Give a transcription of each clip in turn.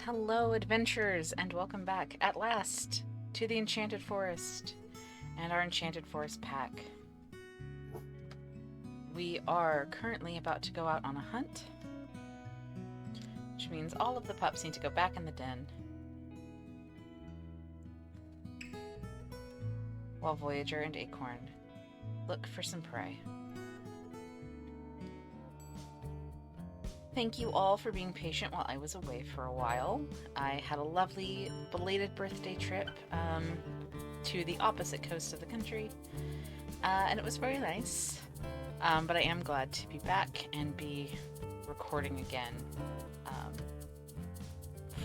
Hello, adventurers, and welcome back at last to the Enchanted Forest and our Enchanted Forest pack. We are currently about to go out on a hunt, which means all of the pups need to go back in the den, while Voyager and Acorn look for some prey. Thank you all for being patient while I was away for a while. I had a lovely belated birthday trip to the opposite coast of the country, and it was very nice. But I am glad to be back and be recording again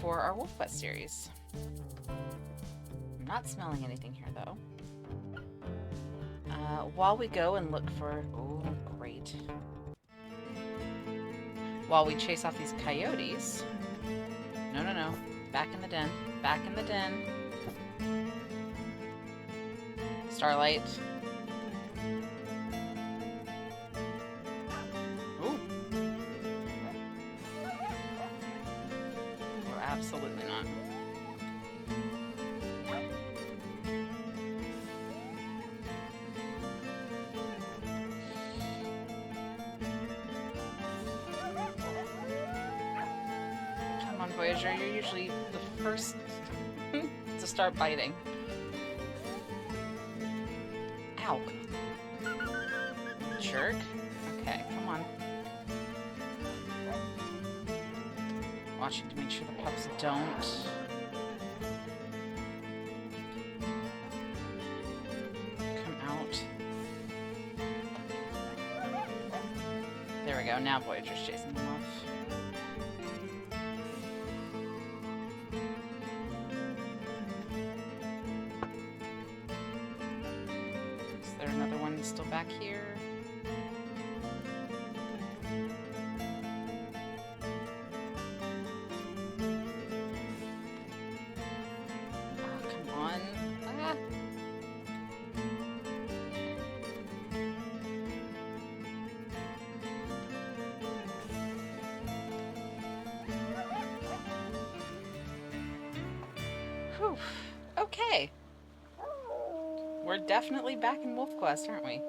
for our WolfQuest series. I'm not smelling anything here, though. While we go and look for... Oh, great. While we chase off these coyotes... No. Back in the den. Back in the den. Starlight. Ooh. Oh, absolutely not. Voyager, you're usually the first to start biting. Ow. Jerk. Okay, come on. Watching to make sure the pups don't. Come out. There we go, now Voyager's chasing them off. Still back here. Oh, come on. Ah. Whew. Okay. We're definitely back in WolfQuest, aren't we?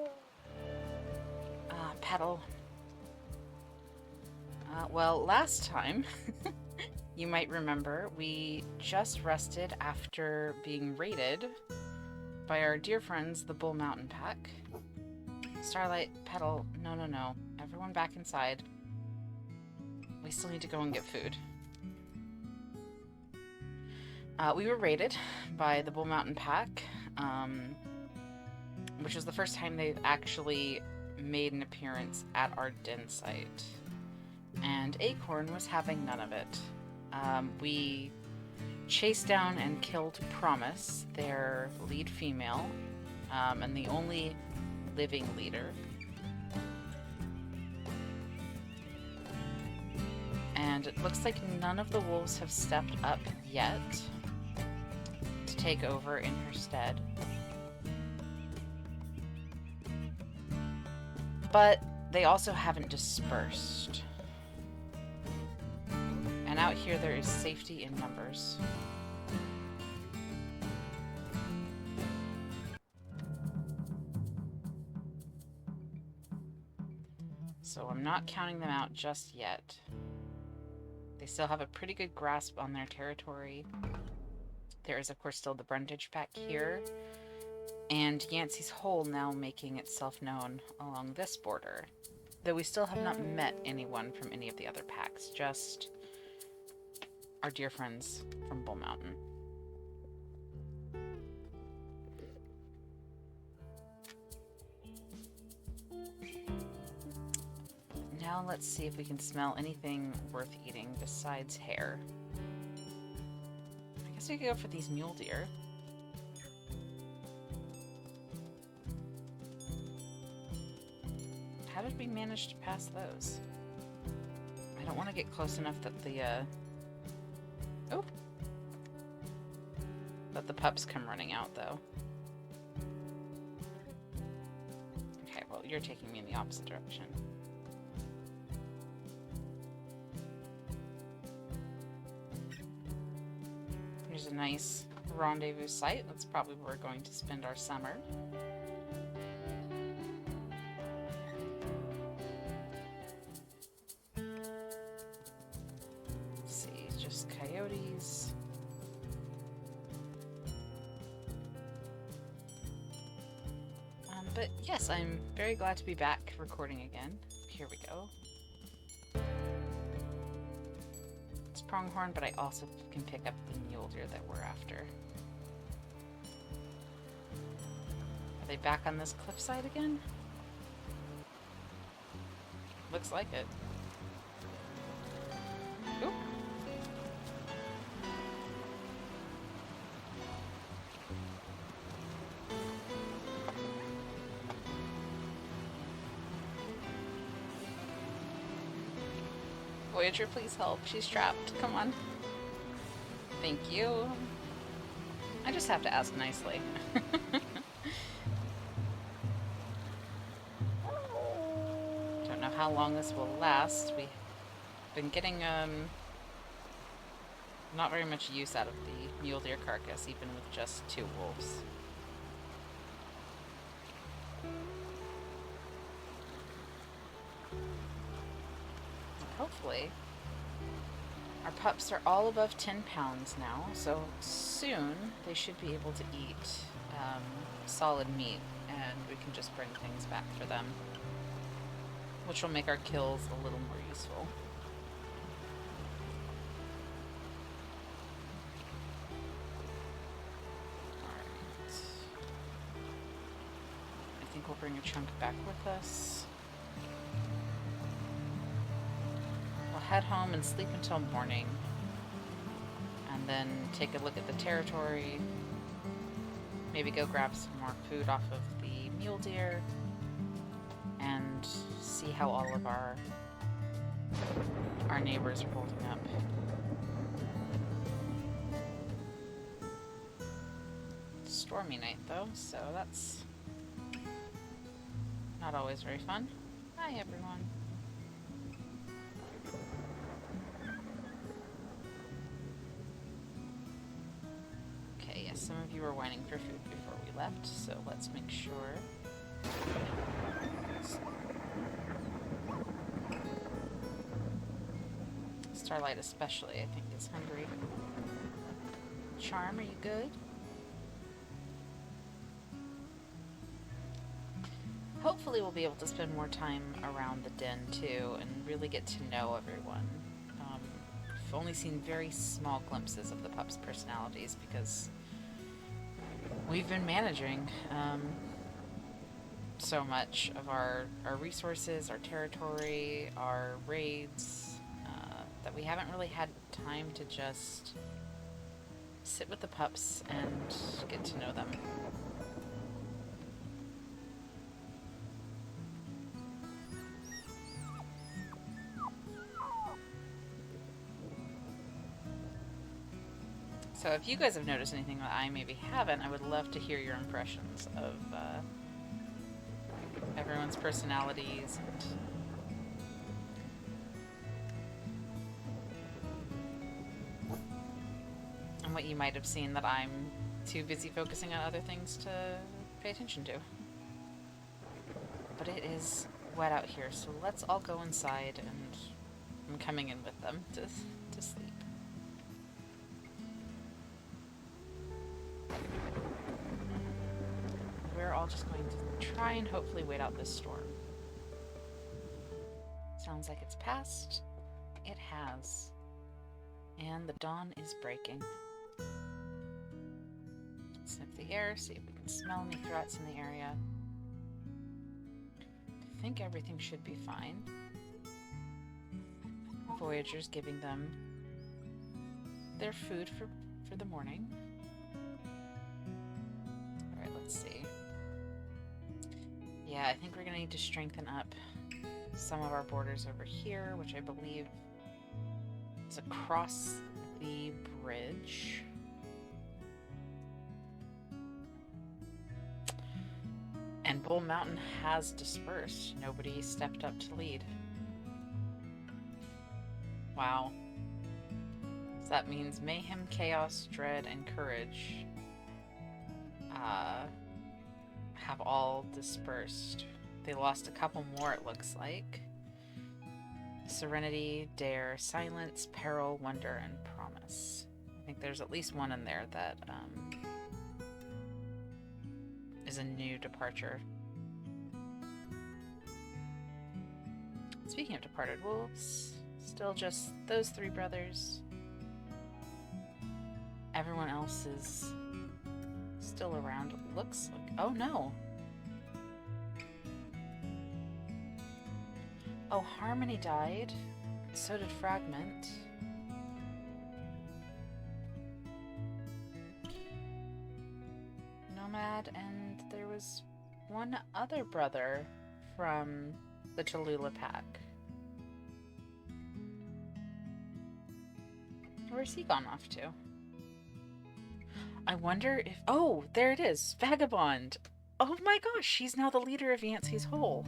Petal. Well, last time, you might remember, we just rested after being raided by our dear friends, the Bull Mountain Pack. Starlight, Petal, no. Everyone back inside. We still need to go and get food. We were raided by the Bull Mountain Pack, which was the first time they've actually made an appearance at our den site. And Acorn was having none of it. We chased down and killed Promise, their lead female, and the only living leader. And it looks like none of the wolves have stepped up yet to take over in her stead. But they also haven't dispersed. And out here there is safety in numbers. So I'm not counting them out just yet. They still have a pretty good grasp on their territory. There is, of course, still the Brundage Pack here. And Yancey's Hole now making itself known along this border. Though we still have not met anyone from any of the other packs, just our dear friends from Bull Mountain. Now let's see if we can smell anything worth eating besides hair. I guess we could go for these mule deer. How did we manage to pass those? I don't want to get close enough that the, oh! That the pups come running out, though. Okay, well, you're taking me in the opposite direction. nice rendezvous site. That's probably where we're going to spend our summer. Let's see, just coyotes. But yes, I'm very glad to be back recording again. Here we go. It's pronghorn, but I also can pick up the mule deer that we're after. Are they back on this cliffside again? Looks like it. Ooh. Voyager, please help. She's trapped. Come on. Thank you. I just have to ask nicely. Don't know how long this will last. We've been getting not very much use out of the mule deer carcass, even with just 2 wolves. Hopefully. Our pups are all above 10 pounds now, so soon they should be able to eat solid meat, and we can just bring things back for them, which will make our kills a little more useful. Alright. I think we'll bring a chunk back with us. Head home and sleep until morning, and then take a look at the territory, maybe go grab some more food off of the mule deer, and see how all of our neighbors are holding up. Stormy night though, so that's not always very fun. Hi everyone. Some of you were whining for food before we left, so let's make sure. Starlight especially, I think, is hungry. Charm, are you good? Hopefully we'll be able to spend more time around the den, too, and really get to know everyone. I've only seen very small glimpses of the pups' personalities, because we've been managing so much of our resources, our territory, our raids, that we haven't really had time to just sit with the pups and get to know them. So if you guys have noticed anything that I maybe haven't, I would love to hear your impressions of everyone's personalities and what you might have seen that I'm too busy focusing on other things to pay attention to. But it is wet out here, so let's all go inside, and I'm coming in with them to sleep. We're all just going to try and hopefully wait out this storm. Sounds like it's passed. It has. And the dawn is breaking. Sniff the air, see if we can smell any threats in the area. I think everything should be fine. Voyager's giving them their food for the morning. Alright, let's see. Yeah, I think we're gonna need to strengthen up some of our borders over here, which I believe is across the bridge. And Bull Mountain has dispersed. Nobody stepped up to lead. Wow. Is that means mayhem, chaos, dread, and courage have all dispersed. They lost a couple more, it looks like. Serenity, dare, silence, peril, wonder, and promise. I think there's at least one in there that is a new departure. Speaking of departed wolves, still just those three brothers. Everyone else is still around, it looks like. Oh no! Oh, Harmony died. So did Fragment. Nomad, and there was one other brother from the Tallulah pack. Where's he gone off to? I wonder if... Oh, there it is! Vagabond! Oh my gosh, she's now the leader of Yancey's Hole.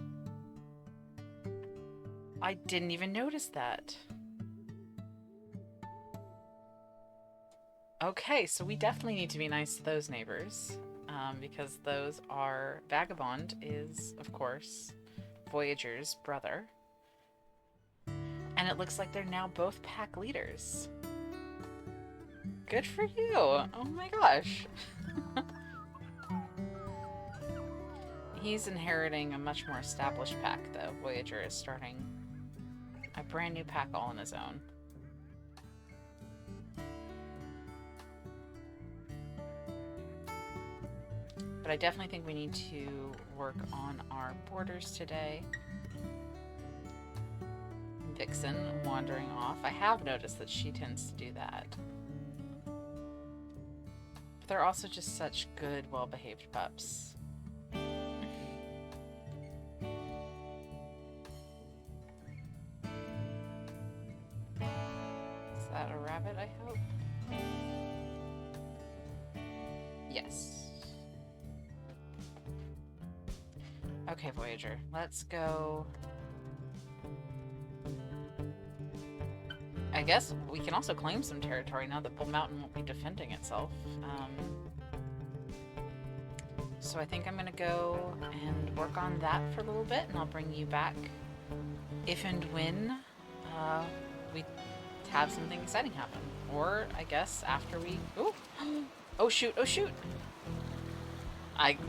I didn't even notice that. Okay, so we definitely need to be nice to those neighbors. Because those are... Vagabond is, of course, Voyager's brother. And it looks like they're now both pack leaders. Good for you! Oh my gosh! He's inheriting a much more established pack, though. Voyager is starting a brand new pack all on his own. But I definitely think we need to work on our borders today. Vixen wandering off. I have noticed that she tends to do that. But they're also just such good, well-behaved pups. Is that a rabbit, I hope? Yes. Okay, Voyager, let's go. I guess we can also claim some territory now that Bull Mountain won't be defending itself. So I think I'm going to go and work on that for a little bit, and I'll bring you back if and when we have something exciting happen. Or, I guess, after we... Ooh! Oh, shoot! Oh, shoot!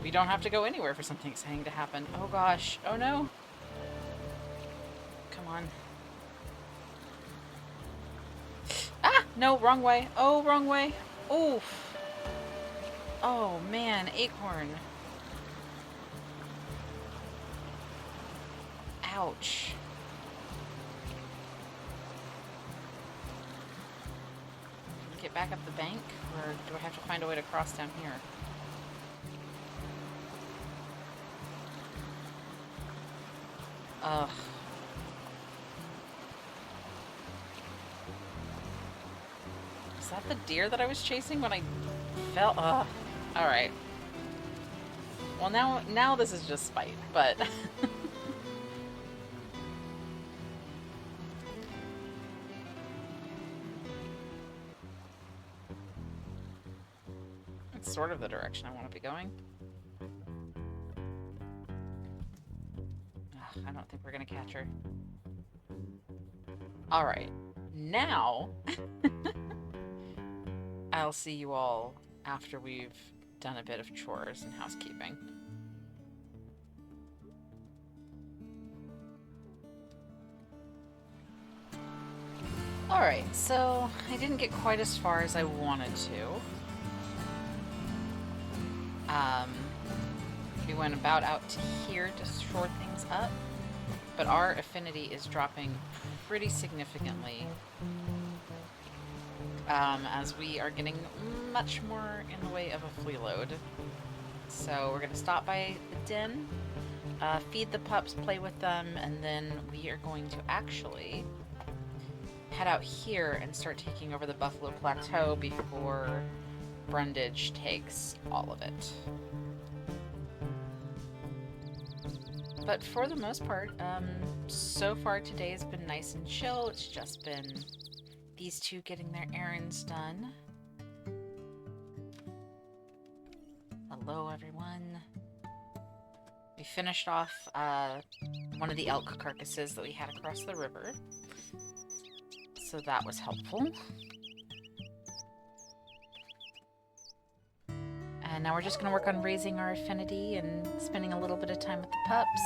We don't have to go anywhere for something exciting to happen. Oh, gosh. Oh, no. Come on. Ah! No, wrong way. Oh, wrong way. Oof. Oh, man. Acorn. Ouch. Get back up the bank? Or do I have to find a way to cross down here? Ugh. Is that the deer that I was chasing when I fell? Ugh. Alright. Well, now this is just spite, but... It's sort of the direction I want to be going. I don't think we're gonna catch her. Alright. Now, I'll see you all after we've done a bit of chores and housekeeping. Alright, so I didn't get quite as far as I wanted to. We went about out to here to shore things up, but our affinity is dropping pretty significantly as we are getting much more in the way of a flea load. So we're going to stop by the den, feed the pups, play with them, and then we are going to actually head out here and start taking over the Buffalo Plateau before Brundage takes all of it. But for the most part, so far today has been nice and chill. It's just been these two getting their errands done. Hello, everyone. We finished off one of the elk carcasses that we had across the river, so that was helpful. And now we're just going to work on raising our affinity and spending a little bit of time with the pups.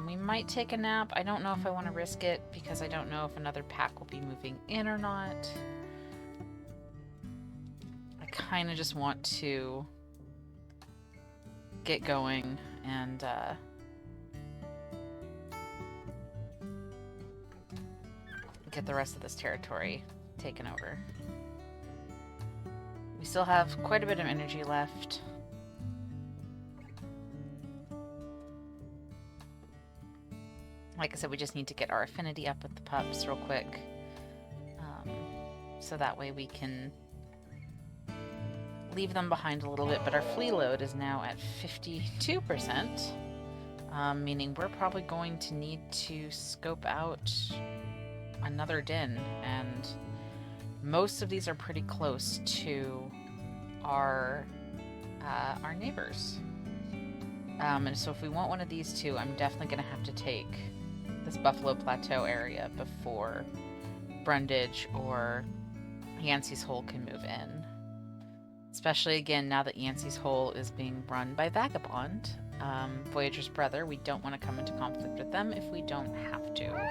We might take a nap. I don't know if I want to risk it because I don't know if another pack will be moving in or not. I kind of just want to get going and get the rest of this territory taken over. We still have quite a bit of energy left. Like I said, we just need to get our affinity up with the pups real quick. So that way we can leave them behind a little bit. But our flea load is now at 52%, meaning we're probably going to need to scope out another den. And most of these are pretty close to our neighbors. And so if we want one of these two, I'm definitely going to have to take this Buffalo Plateau area before Brundage or Yancey's Hole can move in. Especially, again, now that Yancey's Hole is being run by Vagabond, Voyager's brother. We don't want to come into conflict with them if we don't have to.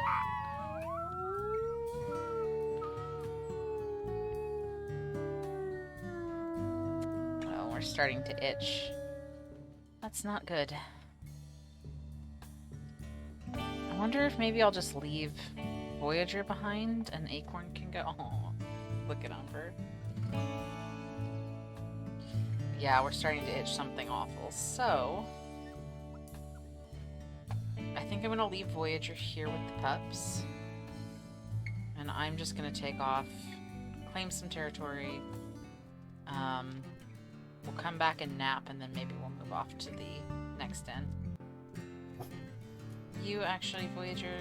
Oh, we're starting to itch. That's not good. I wonder if maybe I'll just leave Voyager behind and Acorn can go. Oh, look at Umber. Yeah, we're starting to itch something awful. So, I think I'm going to leave Voyager here with the pups. And I'm just going to take off, claim some territory. We'll come back and nap, and then maybe we'll move off to the next den. You actually, Voyager,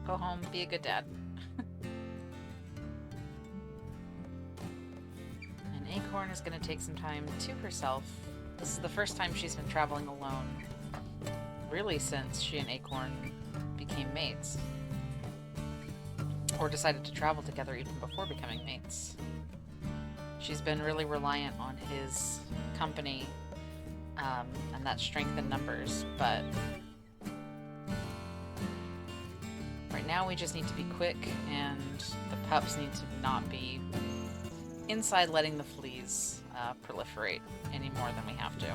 go home, be a good dad. And Acorn is going to take some time to herself. This is the first time she's been traveling alone, really, since she and Acorn became mates. Or decided to travel together even before becoming mates. She's been really reliant on his company, and that strength in numbers, but right now we just need to be quick, and the pups need to not be inside letting the fleas proliferate any more than we have to.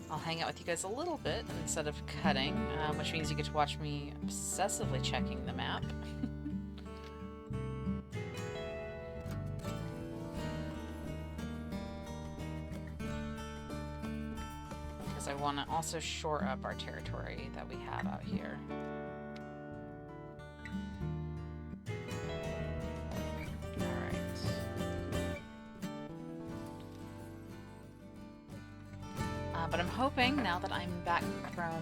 I'll hang out with you guys a little bit instead of cutting, which means you get to watch me obsessively checking the map. Because I want to also shore up our territory that we have out here. But I'm hoping, now that I'm back from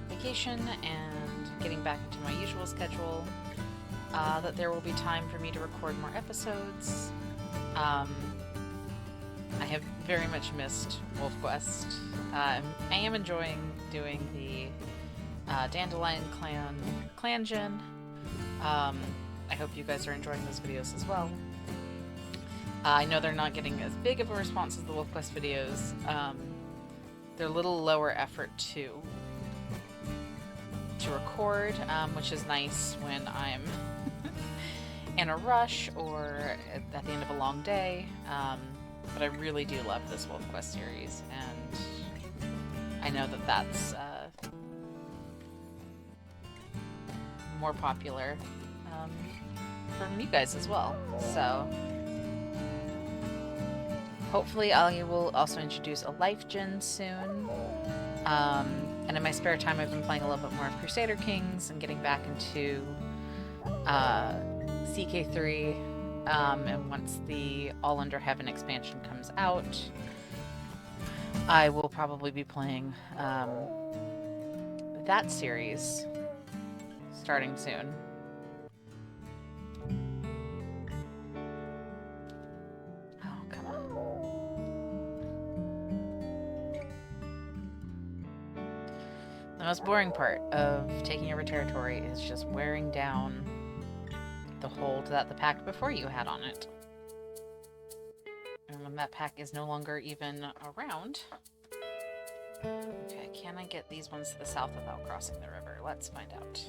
vacation and getting back into my usual schedule, that there will be time for me to record more episodes. I have very much missed WolfQuest. I am enjoying doing the Dandelion Clan Gen. I hope you guys are enjoying those videos as well. I know they're not getting as big of a response as the WolfQuest videos. They're a little lower effort to record, which is nice when I'm in a rush or at the end of a long day. But I really do love this WolfQuest series, and I know that that's more popular from you guys as well. So hopefully I will also introduce a life gen soon. And in my spare time I've been playing a little bit more of Crusader Kings and getting back into CK3. And once the All Under Heaven expansion comes out, I will probably be playing that series starting soon. Oh, come on. The most boring part of taking over territory is just wearing down the hold that the pack before you had on it. And when that pack is no longer even around... Okay, can I get these ones to the south without crossing the river? Let's find out.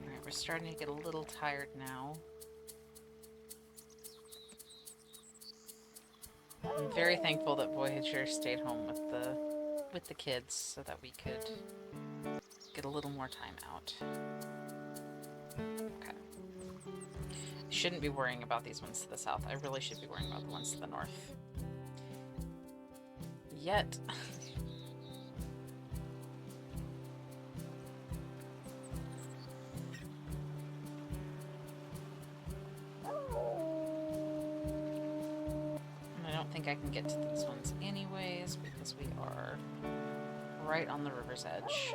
Alright, we're starting to get a little tired now. I'm very thankful that Voyager stayed home with the kids so that we could get a little more time out. Okay. Shouldn't be worrying about these ones to the south. I really should be worrying about the ones to the north. Yet... I think I can get to these ones anyways because we are right on the river's edge.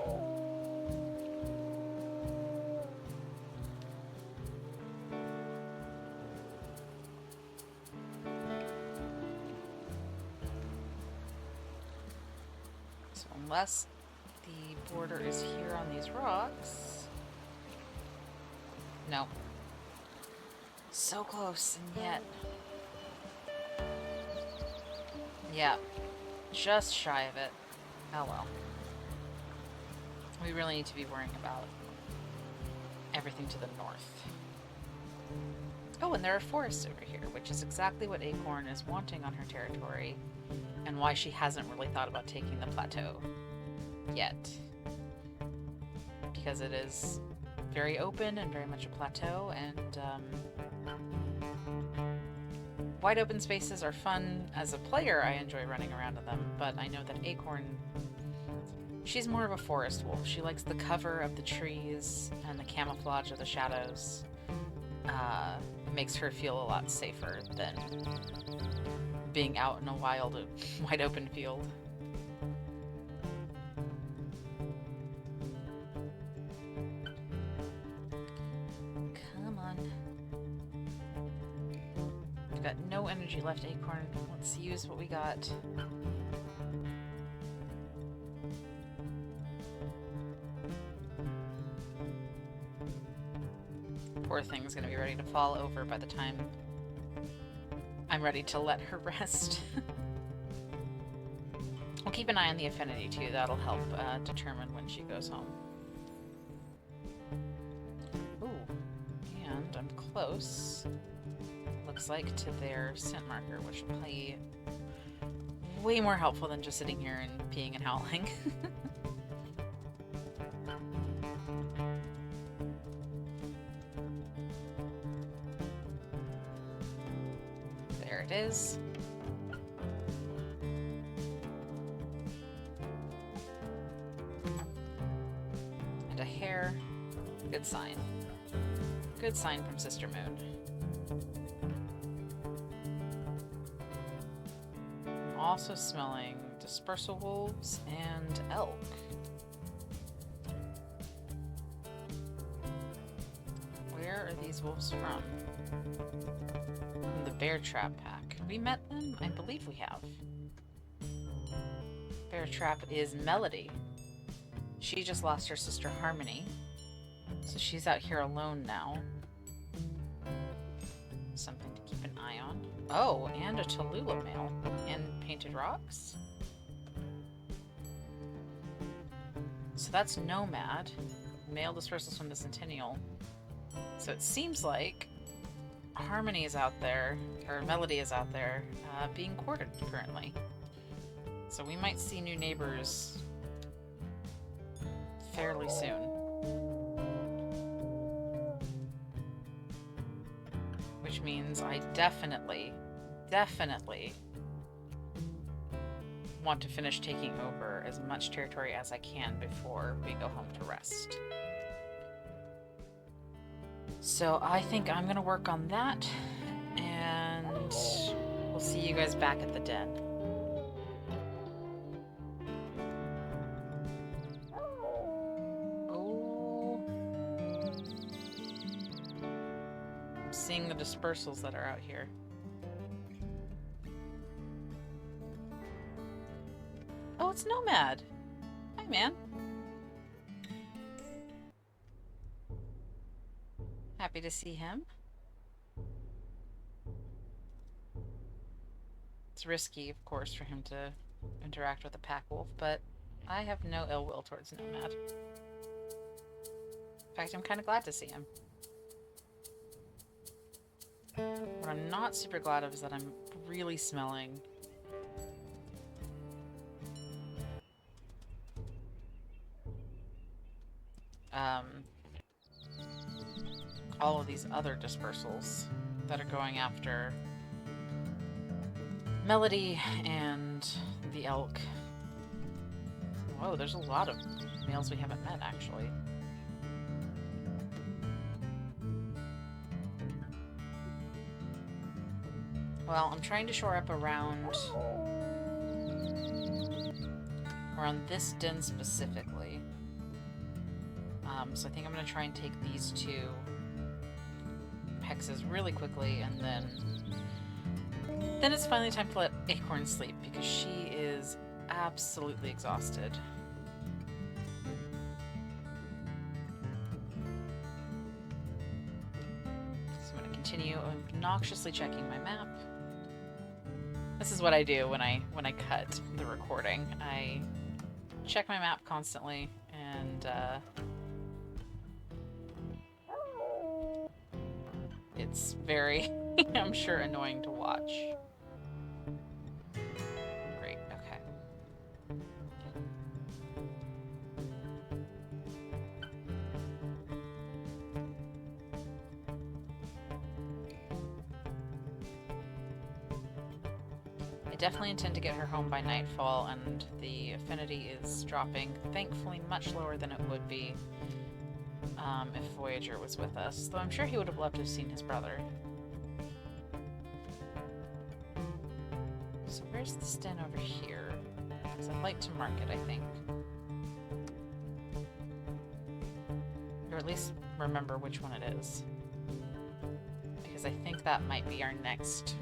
So unless the border is here on these rocks... No. So close, and yet... Yeah, just shy of it. Oh well. We really need to be worrying about everything to the north. Oh, and there are forests over here, which is exactly what Acorn is wanting on her territory, and why she hasn't really thought about taking the plateau yet. Because it is very open and very much a plateau, and wide open spaces are fun. As a player, I enjoy running around in them, but I know that Acorn, she's more of a forest wolf. She likes the cover of the trees and the camouflage of the shadows. It makes her feel a lot safer than being out in a wild, wide open field. Got no energy left, Acorn. Let's use what we got. Poor thing's gonna be ready to fall over by the time I'm ready to let her rest. We'll keep an eye on the affinity too. That'll help determine when she goes home. Ooh, and I'm close. Looks like to their scent marker, which will be way more helpful than just sitting here and peeing and howling. There it is. And a hare. Good sign. Good sign from Sister Moon. Also smelling dispersal wolves and elk. Where are these wolves from? From the bear trap pack. We met them? I believe we have. Bear trap is Melody. She just lost her sister Harmony, so she's out here alone now. Something to keep an eye on. Oh, and a Tallulah male. And painted rocks. So that's Nomad. Male dispersals from the Centennial. So it seems like Harmony is out there, or Melody is out there, being courted currently. So we might see new neighbors fairly soon. Which means I definitely want to finish taking over as much territory as I can before we go home to rest. So I think I'm going to work on that, and we'll see you guys back at the den. Oh, I'm seeing the dispersals that are out here. Oh, it's Nomad. Hi, man. Happy to see him. It's risky, of course, for him to interact with a pack wolf, but I have no ill will towards Nomad. In fact, I'm kind of glad to see him. What I'm not super glad of is that I'm really smelling all of these other dispersals that are going after Melody and the elk. Whoa, there's a lot of males we haven't met, actually. Well, I'm trying to shore up around this den specifically. So I think I'm going to try and take these two hexes really quickly, and then it's finally time to let Acorn sleep, because she is absolutely exhausted. So I'm going to continue obnoxiously checking my map. This is what I do when I cut the recording. I check my map constantly, and it's very, I'm sure, annoying to watch. Great, okay. I definitely intend to get her home by nightfall, and the affinity is dropping, thankfully much lower than it would be if Voyager was with us, though I'm sure he would have loved to have seen his brother. So where's this den over here? Because I'd like to mark it, I think. Or at least remember which one it is. Because I think that might be our next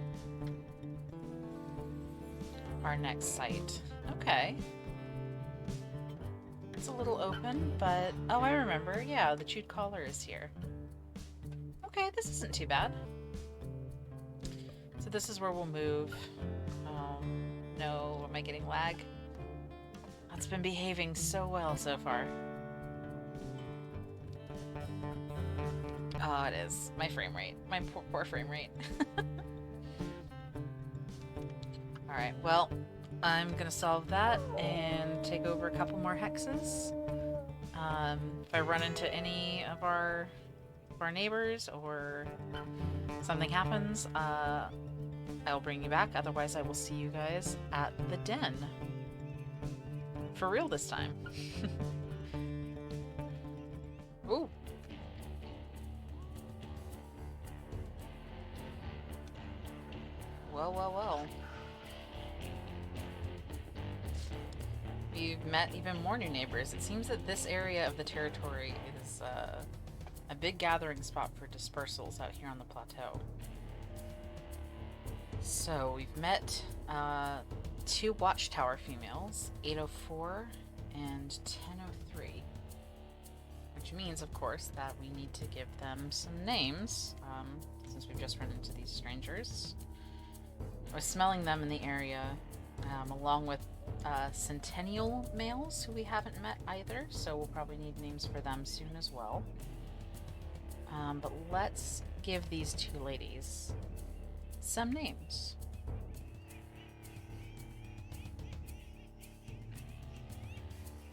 site. Okay. It's a little open, but... Oh, I remember. Yeah, the chewed collar is here. Okay, this isn't too bad. So this is where we'll move. No, am I getting lag? That's been behaving so well so far. Oh, it is. My frame rate. My poor frame rate. Alright, well... I'm gonna solve that and take over a couple more hexes. If I run into any of our neighbors or something happens, I'll bring you back. Otherwise, I will see you guys at the den. For real this time. Ooh. Well, well, well. We've met even more new neighbors. It seems that this area of the territory is a big gathering spot for dispersals out here on the plateau. So we've met two watchtower females, 804 and 1003. Which means, of course, that we need to give them some names, since we've just run into these strangers. I was smelling them in the area, along with Centennial males who we haven't met either, so we'll probably need names for them soon as well. But let's give these two ladies some names.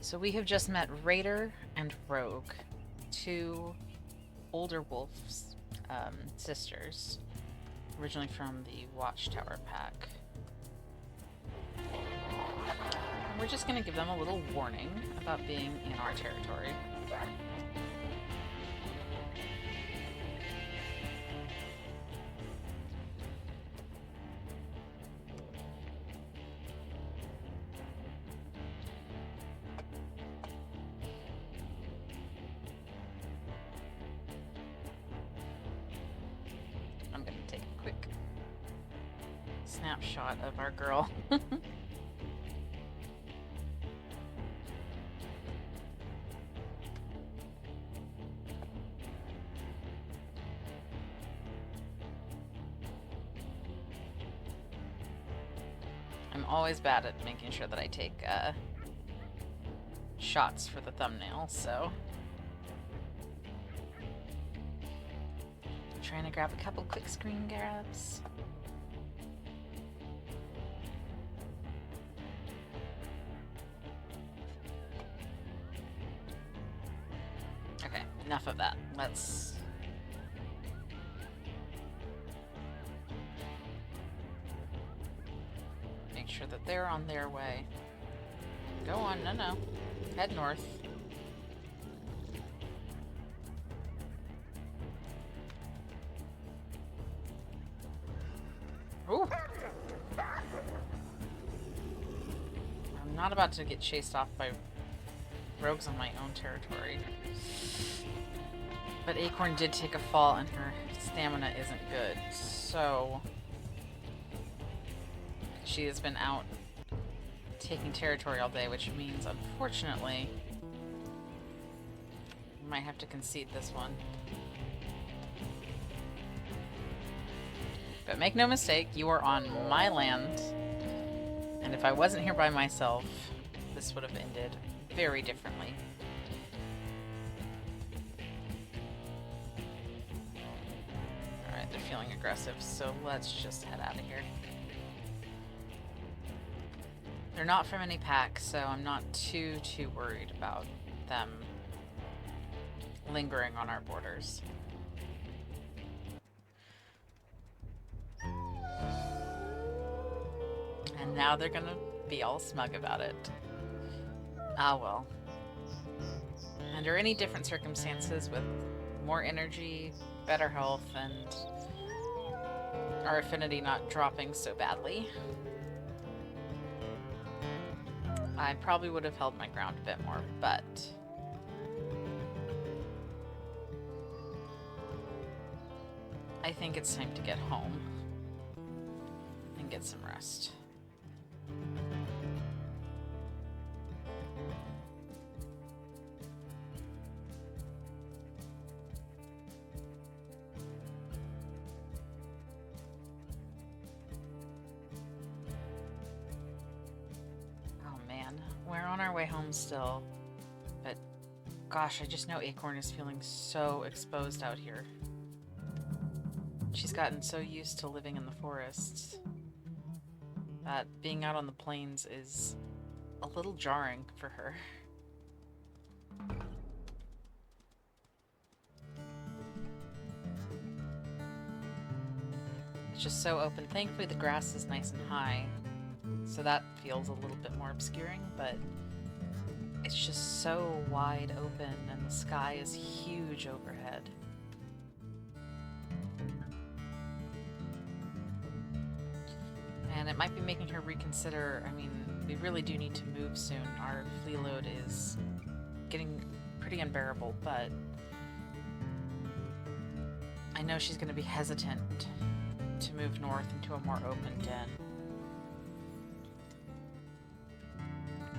So we have just met Raider and Rogue, two older wolves, sisters, originally from the Watchtower pack. We're just going to give them a little warning about being in our territory. I'm going to take a quick snapshot of our girl. I'm always bad at making sure that I take shots for the thumbnail, so I'm trying to grab a couple quick screen grabs. Okay, enough of that. Let's make sure that they're on their way. Go on, no. Head north. Ooh! I'm not about to get chased off by rogues on my own territory. But Acorn did take a fall and her stamina isn't good, so she has been out taking territory all day, which means, unfortunately, I might have to concede this one. But make no mistake, you are on my land, and if I wasn't here by myself, this would have ended very differently. Alright, they're feeling aggressive, so let's just head out of here. They're not from any pack, so I'm not too worried about them lingering on our borders. And now they're gonna be all smug about it. Ah well. Under any different circumstances, with more energy, better health, and our affinity not dropping so badly, I probably would have held my ground a bit more, but I think it's time to get home and get some rest. We're on our way home still, but gosh, I just know Acorn is feeling so exposed out here. She's gotten so used to living in the forests that being out on the plains is a little jarring for her. It's just so open. Thankfully the grass is nice and high, so that feels a little bit more obscuring, but it's just so wide open and the sky is huge overhead. And it might be making her reconsider. I mean, we really do need to move soon. Our flea load is getting pretty unbearable, but I know she's going to be hesitant to move north into a more open den.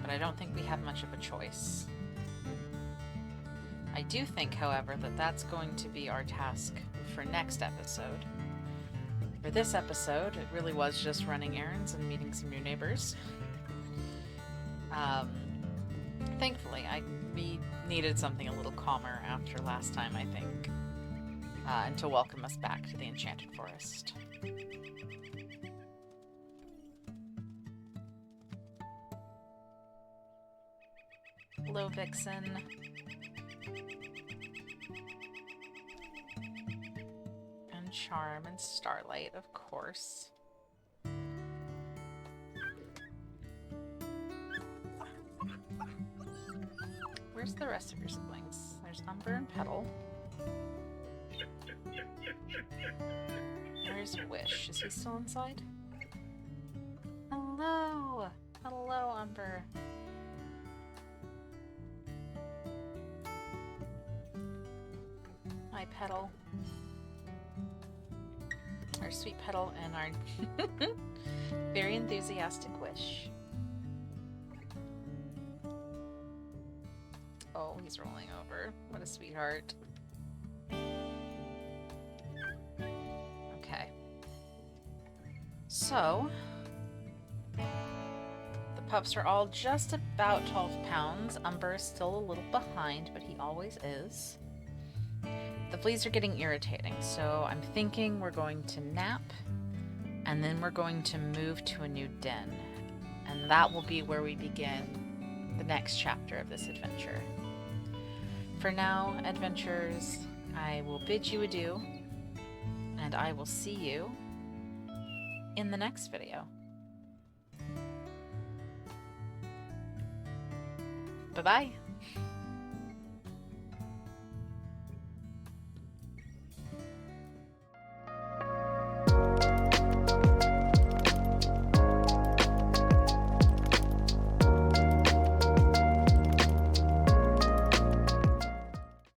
But I don't think we have much of a choice. I do think, however, that that's going to be our task for next episode. For this episode, it really was just running errands and meeting some new neighbors. Thankfully, we needed something a little calmer after last time, I think, and to welcome us back to the Enchanted Forest. Hello, Vixen. And Charm and Starlight, of course. Where's the rest of your siblings? There's Umber and Petal. Where's Wish? Is he still inside? Hello! Hello, Umber. Hi, Petal. Our sweet Petal and our very enthusiastic Wish. Oh, he's rolling over. What a sweetheart. Okay. So, the pups are all just about 12 pounds. Umber is still a little behind, but he always is. The fleas are getting irritating, so I'm thinking we're going to nap, and then we're going to move to a new den. And that will be where we begin the next chapter of this adventure. For now, adventurers, I will bid you adieu, and I will see you in the next video. Bye-bye!